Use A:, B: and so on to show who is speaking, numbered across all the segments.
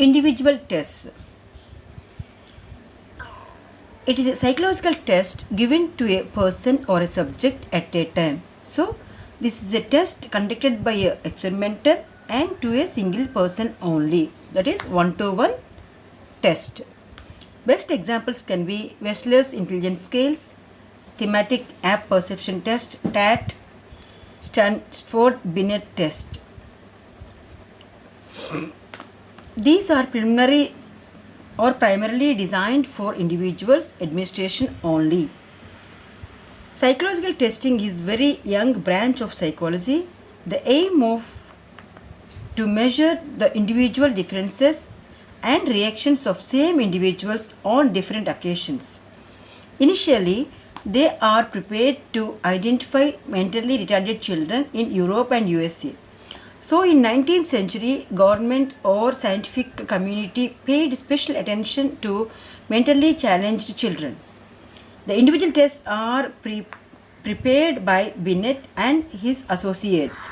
A: Individual tests. It is a psychological test given to a person or a subject at a time. So, this is a test conducted by an experimenter and to a single person only. That is one-to-one test. Best examples can be Wechsler's intelligence scales, thematic app perception test, TAT, Stanford Binet test. These are preliminary or primarily designed for individuals administration only. Psychological testing is very young branch of psychology. The aim of to measure the individual differences and reactions of same individuals on different occasions. Initially, they are prepared to identify mentally retarded children in Europe and USA. So in 19th century, government or scientific community paid special attention to mentally challenged children. The individual tests are prepared by Binet and his associates,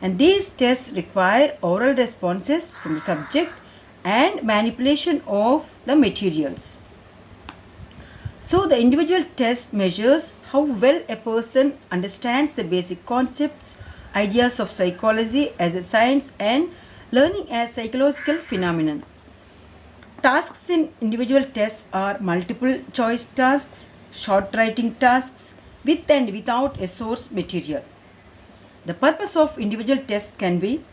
A: and these tests require oral responses from the subject and manipulation of the materials. So the individual test measures how well a person understands the basic concepts, ideas of psychology as a science and learning as psychological phenomenon. Tasks in individual tests are multiple choice tasks, short writing tasks with and without a source material. The purpose of individual tests can be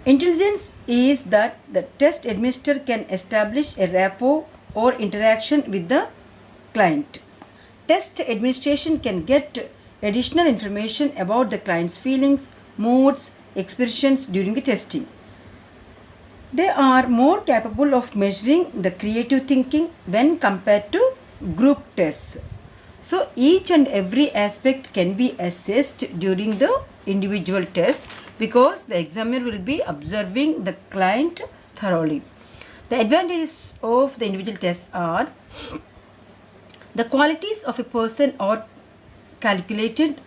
A: intelligence is that the test administrator can establish a rapport or interaction with the client. Test administration can get additional information about the client's feelings, moods, expressions during the testing. They are more capable of measuring the creative thinking when compared to group tests. So each and every aspect can be assessed during the individual test because the examiner will be observing the client thoroughly. The advantages of the individual tests are the qualities of a person are calculated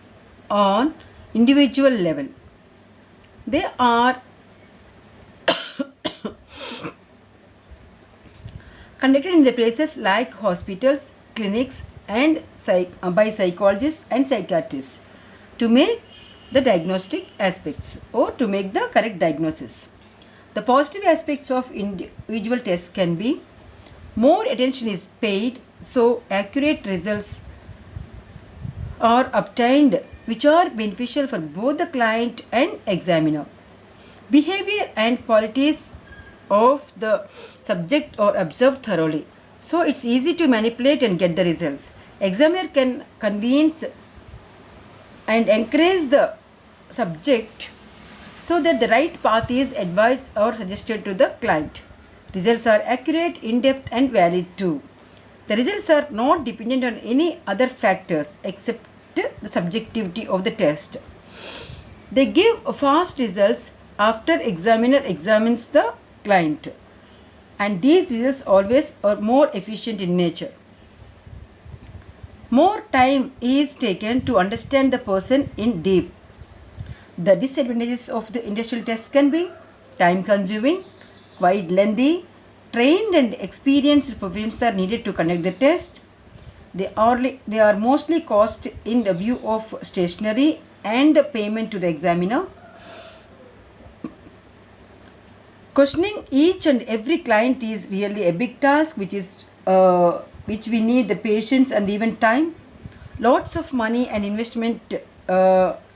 A: on individual level. They are conducted in the places like hospitals, clinics and by psychologists and psychiatrists to make the diagnostic aspects or to make the correct diagnosis. The positive aspects of individual tests can be more attention is paid, so accurate results are obtained which are beneficial for both the client and examiner. Behavior and qualities of the subject are observed thoroughly, so it's easy to manipulate and get the results. Examiner can convince and encourage the subject so that the right path is advised or suggested to the client. Results are accurate, in-depth and valid too. The results are not dependent on any other factors except the subjectivity of the test. They give fast results after examiner examines the client, and these results always are more efficient in nature. More time is taken to understand the person in deep. The disadvantages of the industrial tests can be time consuming, quite lengthy, trained and experienced professionals are needed to conduct the test. They are mostly cost in the view of stationery and payment to the examiner. Questioning each and every client is really a big task which we need the patience and even time. Lots of money and investment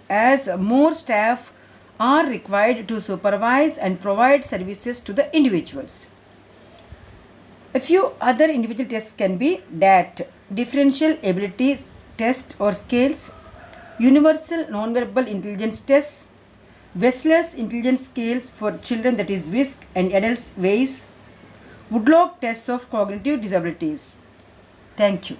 A: as more staff are required to supervise and provide services to the individuals. A few other individual tests can be DAT, Differential Abilities Test or Scales, Universal Nonverbal Intelligence Test, Wechsler's Intelligence Scales for Children, that is WISC, and adults WAIS, Woodlock Tests of Cognitive Disabilities. Thank you.